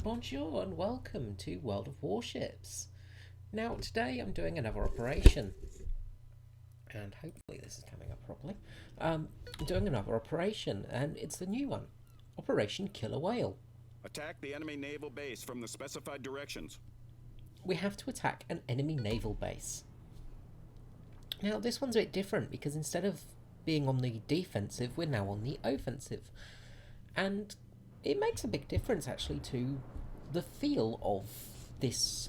Bonjour and welcome to World of Warships. Now today I'm doing another operation, and hopefully this is coming up properly. I'm doing another operation, and it's the new one, Operation Killer Whale. Attack the enemy naval base from the specified directions. We have to attack an enemy naval base. Now this one's a bit different because instead of being on the defensive, we're now on the offensive, and it makes a big difference actually to the feel of this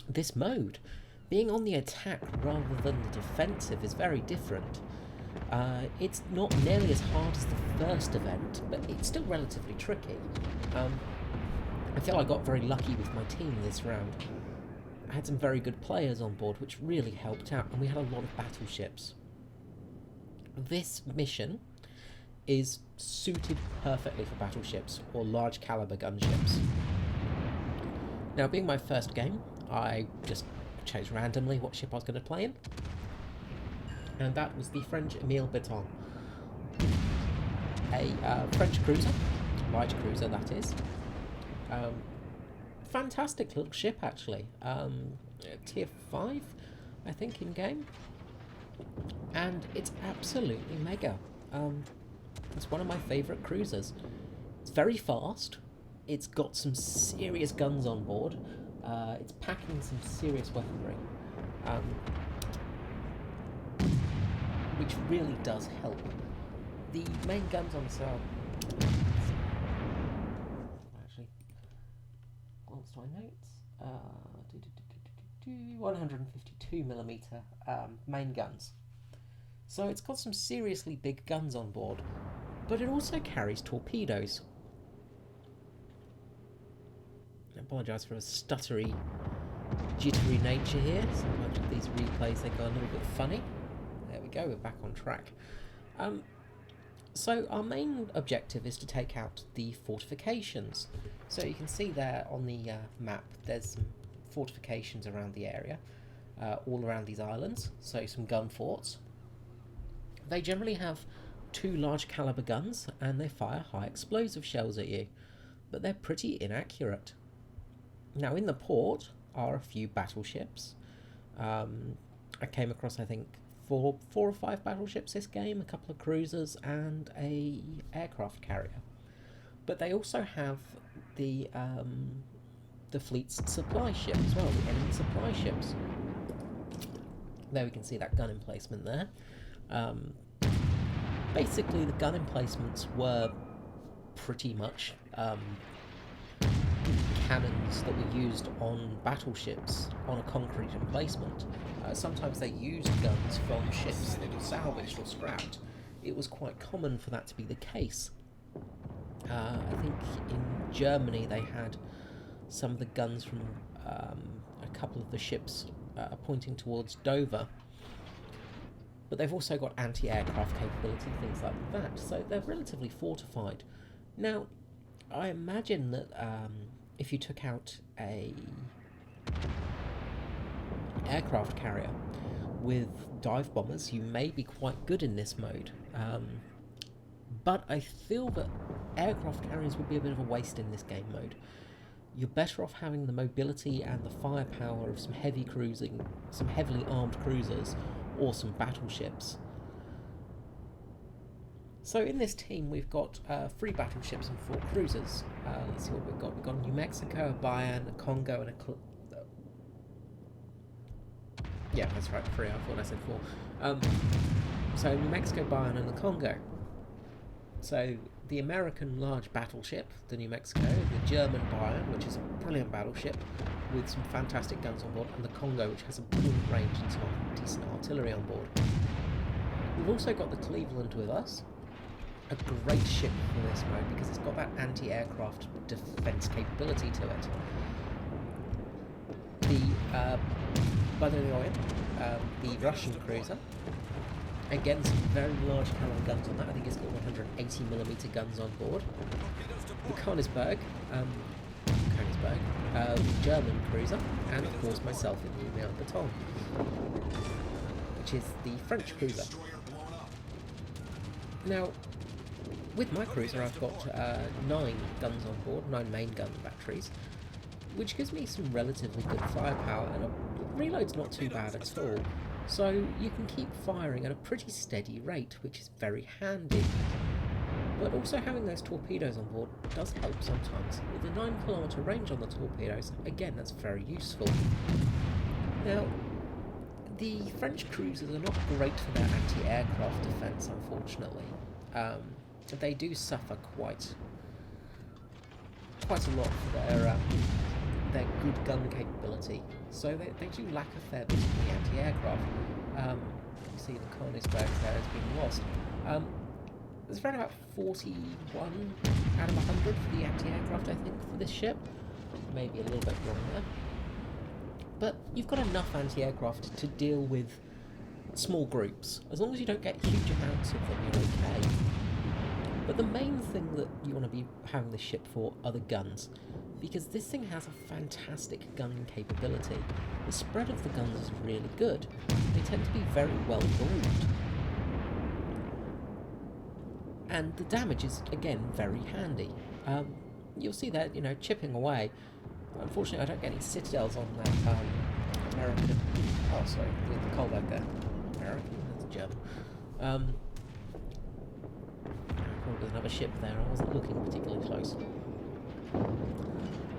this mode. Being on the attack rather than the defensive is very different. It's not nearly as hard as the first event, but it's still relatively tricky. I feel I got very lucky with my team this round. I had some very good players on board, which really helped out, and we had a lot of battleships. This mission is suited perfectly for battleships or large caliber gunships. Now, being my first game, I just chose randomly what ship I was going to play in, and that was the French Emile Béton, a French cruiser, light cruiser that is. Fantastic little ship actually, tier 5 I think in game, and it's absolutely mega. It's one of my favourite cruisers. It's very fast, it's got some serious guns on board, it's packing some serious weaponry, which really does help. The main guns on this actually glanced my notes. 152mm main guns. So it's got some seriously big guns on board, but it also carries torpedoes. I apologise for a stuttery, jittery nature here. Sometimes with these replays they go a little bit funny. There we go, we're back on track. So our main objective is to take out the fortifications. So you can see there on the map there's some fortifications around the area, all around these islands, so some gun forts. They generally have 2 large caliber guns and they fire high explosive shells at you, but they're pretty inaccurate. Now in the port are a few battleships. I came across I think four or 5 battleships this game, a couple of cruisers and a aircraft carrier. But they also have the fleet's supply ship as well, the enemy supply ships. There we can see that gun emplacement there. Basically the gun emplacements were pretty much cannons that were used on battleships on a concrete emplacement. Sometimes they used guns from ships that were salvaged or scrapped. It was quite common for that to be the case. I think in Germany they had some of the guns from a couple of the ships pointing towards Dover. But they've also got anti-aircraft capability, things like that, so they're relatively fortified. Now, I imagine that if you took out a aircraft carrier with dive bombers, you may be quite good in this mode. But I feel that aircraft carriers would be a bit of a waste in this game mode. You're better off having the mobility and the firepower of some heavy cruising, some heavily armed cruisers, or some battleships. So in this team we've got 3 battleships and 4 cruisers. Let's see what we've got. We've got a New Mexico, a Bayan, a Congo, and a yeah, that's right, 3. I thought I said 4. So New Mexico, Bayan, and the Congo. So the American large battleship, the New Mexico, the German Bayan, which is a brilliant battleship with some fantastic guns on board, and the Congo, which has a brilliant range and some decent artillery on board. We've also got the Cleveland with us, a great ship for this mode because it's got that anti-aircraft defense capability to it. The Badenoyan, the Russian cruiser, again some very large caliber guns on that. I think it's got 180mm guns on board. The Königsberg, the German cruiser, and of course myself in the Emile Béton, which is the French cruiser. Now, with my cruiser I've got 9 guns on board, 9 main gun batteries, which gives me some relatively good firepower, and a reload's not too bad at all. So you can keep firing at a pretty steady rate, which is very handy. But also having those torpedoes on board does help sometimes. With a 9-kilometre range on the torpedoes, again, that's very useful. Now, the French cruisers are not great for their anti-aircraft defence, unfortunately. They do suffer quite a lot for their good gun capability. So they do lack a fair bit of the anti-aircraft. You see the Königsberg there has been lost. There's around about 41 out of 100 for the anti-aircraft, I think, for this ship. Maybe a little bit wrong there. But you've got enough anti-aircraft to deal with small groups. As long as you don't get huge amounts of them, you're okay. But the main thing that you want to be having this ship for are the guns, because this thing has a fantastic gun capability. The spread of the guns is really good. They tend to be very well grouped. And the damage is, again, very handy. You'll see that, chipping away. Unfortunately, I don't get any citadels on that American... Oh, sorry, the Kolberg there. American? That's German. Probably another ship there. I wasn't looking particularly close.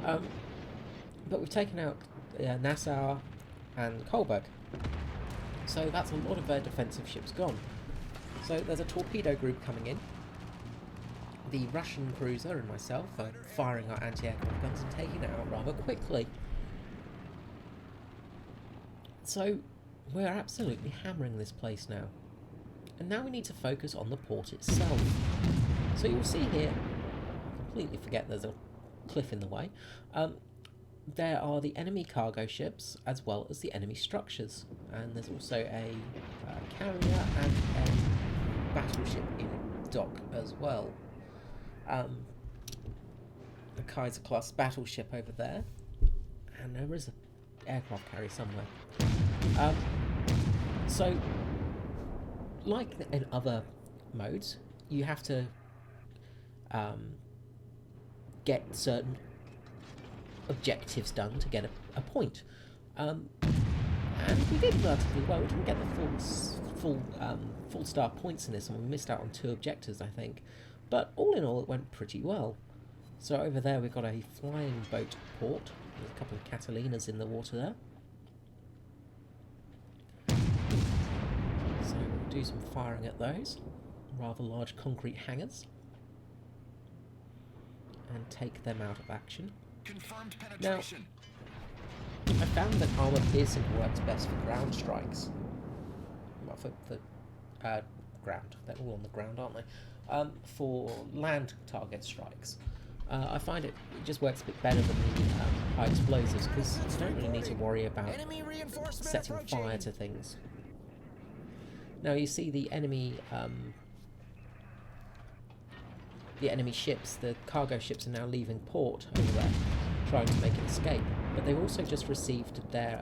But we've taken out Nassau and Kolberg. So that's a lot of their defensive ships gone. So there's a torpedo group coming in. The Russian cruiser and myself are firing our anti-aircraft guns and taking it out rather quickly. So we're absolutely hammering this place now. And now we need to focus on the port itself. So you'll see here, I completely forget there's a cliff in the way, there are the enemy cargo ships as well as the enemy structures. And there's also a carrier and a battleship in dock as well. A Kaiser class battleship over there, and there is an aircraft carrier somewhere. So, like in other modes, you have to get certain objectives done to get a point. And we did relatively well. We didn't get the full star points in this, and we missed out on 2 objectives, I think. But all in all, it went pretty well. So over there we've got a flying boat port. There's a couple of Catalinas in the water there. So we'll do some firing at those. Rather large concrete hangars. And take them out of action. Confirmed penetration. Now, I found that armour piercing works best for ground strikes. Well, for ground. They're all on the ground, aren't they? For land target strikes. I find it just works a bit better than the high explosives, because you don't really need to worry about setting fire to things. Now you see the enemy ships, the cargo ships, are now leaving port over there, trying to make an escape. But they've also just received their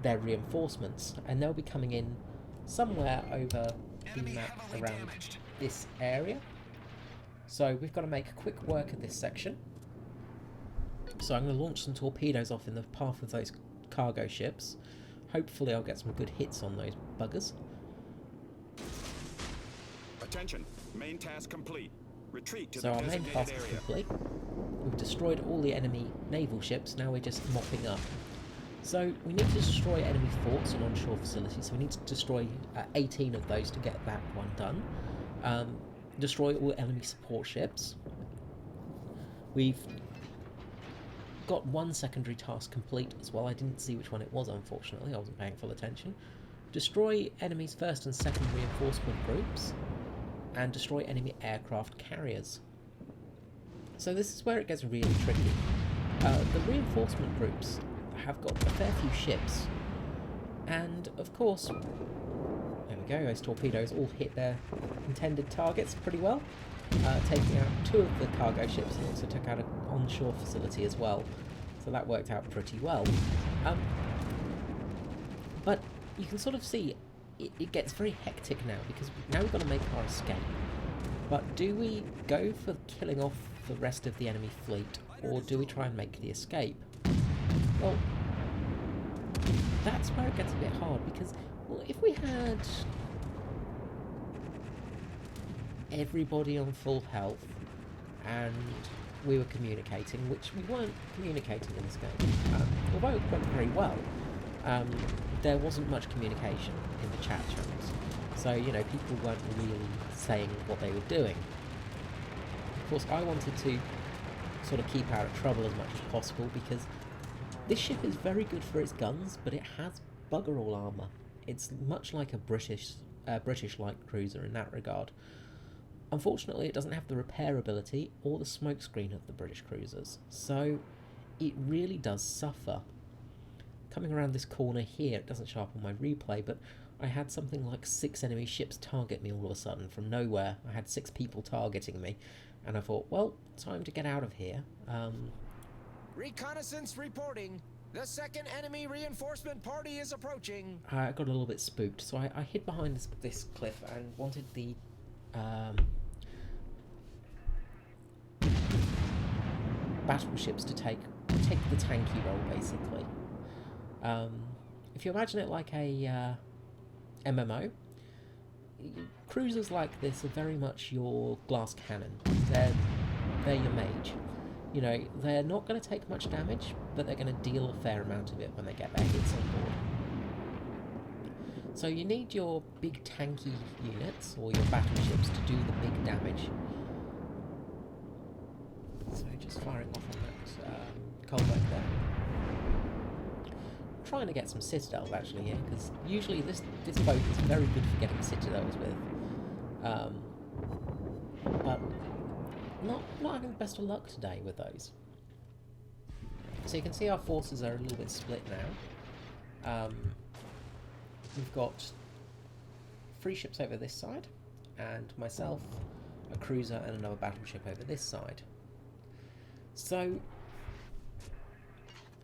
reinforcements, and they'll be coming in somewhere over the map around this area. So we've got to make quick work of this section. So I'm going to launch some torpedoes off in the path of those cargo ships. Hopefully I'll get some good hits on those buggers. Attention, main task complete. Retreat to So the our main designated task is area. complete. We've destroyed all the enemy naval ships, now we're just mopping up. So we need to destroy enemy forts and onshore facilities, so we need to destroy 18 of those to get that one done. Destroy all enemy support ships. We've got one secondary task complete as well. I didn't see which one it was, unfortunately. I wasn't paying full attention. Destroy enemy's first and second reinforcement groups, and destroy enemy aircraft carriers. So this is where it gets really tricky. The reinforcement groups have got a fair few ships, and of course, there we go, those torpedoes all hit their intended targets pretty well, taking out 2 of the cargo ships, and also took out an onshore facility as well, so that worked out pretty well. But you can sort of see it gets very hectic now, because now we've got to make our escape. But do we go for killing off the rest of the enemy fleet, or do we try and make the escape? Well, that's where it gets a bit hard, because, well, if we had everybody on full health and we were communicating, which we weren't communicating in this game, although it went very well, there wasn't much communication in the chat channels. So, you know, people weren't really saying what they were doing. Of course, I wanted to sort of keep out of trouble as much as possible, because this ship is very good for its guns, but it has bugger all armour. It's much like a British light cruiser in that regard. Unfortunately, it doesn't have the repair ability or the smokescreen of the British cruisers, so it really does suffer. Coming around this corner here, it doesn't show up on my replay, but I had something like 6 enemy ships target me all of a sudden from nowhere. I had 6 people targeting me, and I thought, well, time to get out of here. Reconnaissance reporting. The second enemy reinforcement party is approaching. I got a little bit spooked, so I hid behind this cliff and wanted the battleships to take the tanky role, basically. If you imagine it like a MMO, cruisers like this are very much your glass cannon. They're your mage. You know, they're not going to take much damage, but they're going to deal a fair amount of it when they get their hits on board. So you need your big tanky units, or your battleships, to do the big damage. So just firing off on that culvert there. I'm trying to get some citadels actually here, because usually this boat is very good for getting citadels with. But not having the best of luck today with those. So you can see our forces are a little bit split now. We've got 3 ships over this side, and myself, a cruiser, and another battleship over this side. So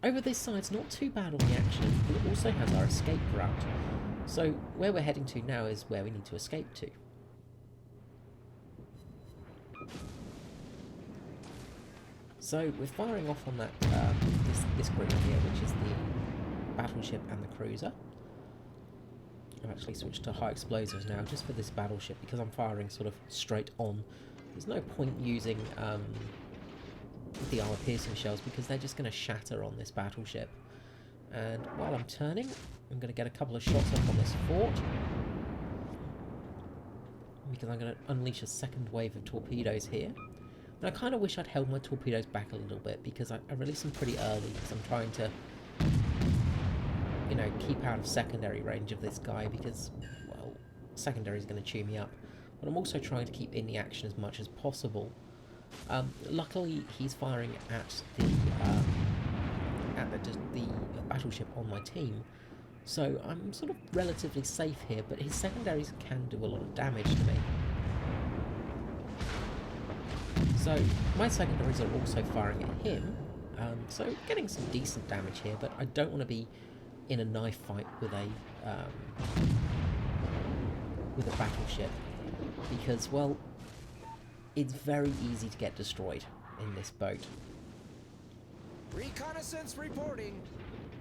over this side's not too bad on the action, but it also has our escape route. So where we're heading to now is where we need to escape to. So we're firing off on that this group here, which is the battleship and the cruiser. I've actually switched to high explosives now, just for this battleship, because I'm firing sort of straight on. There's no point using the armor-piercing shells, because they're just going to shatter on this battleship. And while I'm turning, I'm going to get a couple of shots up on this fort, because I'm going to unleash a second wave of torpedoes here. And I kind of wish I'd held my torpedoes back a little bit, because I released them pretty early, because I'm trying to, you know, keep out of secondary range of this guy, because, well, secondary is going to chew me up. But I'm also trying to keep in the action as much as possible. Luckily, he's firing at the battleship on my team, so I'm sort of relatively safe here, but his secondaries can do a lot of damage to me. So my secondaries are also firing at him, so getting some decent damage here, but I don't want to be in a knife fight with a battleship, because, well, it's very easy to get destroyed in this boat. Reconnaissance reporting.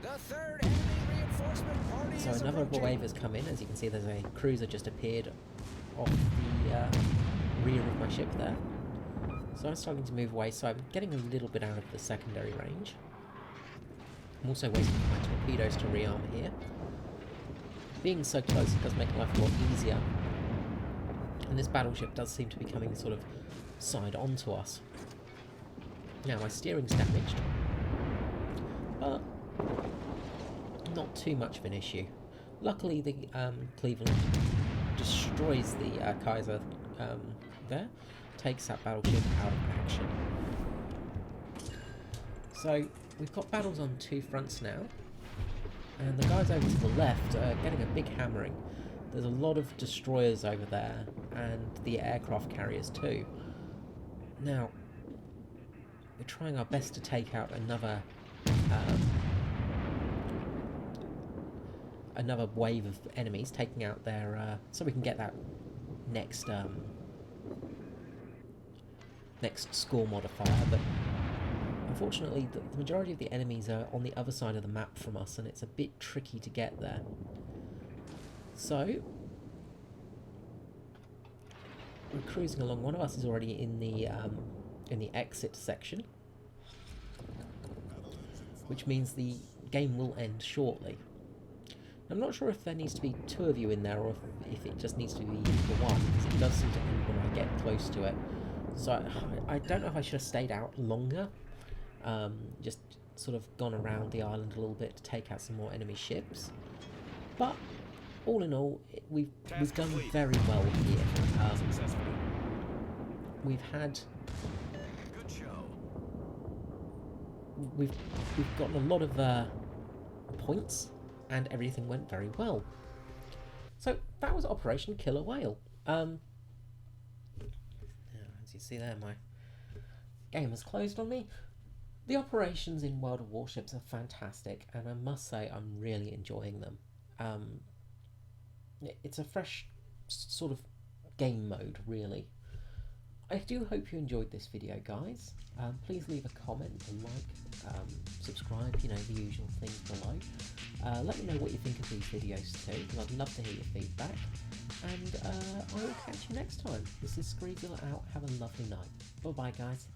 The third enemy reinforcement party So is another approaching. wave has come in. As you can see, there's a cruiser just appeared off the rear of my ship there. So I'm starting to move away, so I'm getting a little bit out of the secondary range. I'm also waiting for my torpedoes to rearm here. Being so close, it does make life a lot easier. And this battleship does seem to be coming sort of side on to us. Now, my steering's damaged, but not too much of an issue. Luckily, the Cleveland destroys the Kaiser there, takes that battleship out of action. So we've got battles on 2 fronts now, and the guys over to the left are getting a big hammering. There's a lot of destroyers over there, and the aircraft carriers too. Now, we're trying our best to take out another wave of enemies, taking out their so we can get that next next score modifier, but unfortunately the majority of the enemies are on the other side of the map from us, and it's a bit tricky to get there. So we're cruising along. One of us is already in the exit section, which means the game will end shortly. I'm not sure if there needs to be 2 of you in there, or if it just needs to be the one, because it does seem to end when I get close to it. So I don't know if I should have stayed out longer, just sort of gone around the island a little bit to take out some more enemy ships. But all in all, we've done very well here. We've had we've gotten a lot of points, and everything went very well. So that was Operation Killer Whale. As you see there, my game has closed on me. The operations in World of Warships are fantastic, and I must say I'm really enjoying them. It's a fresh sort of game mode, really. I do hope you enjoyed this video, guys. Please leave a comment, a like, subscribe, you know, the usual things below. Let me know what you think of these videos too, because I'd love to hear your feedback. And I will catch you next time. This is Screevil out. Have a lovely night. Bye bye, guys.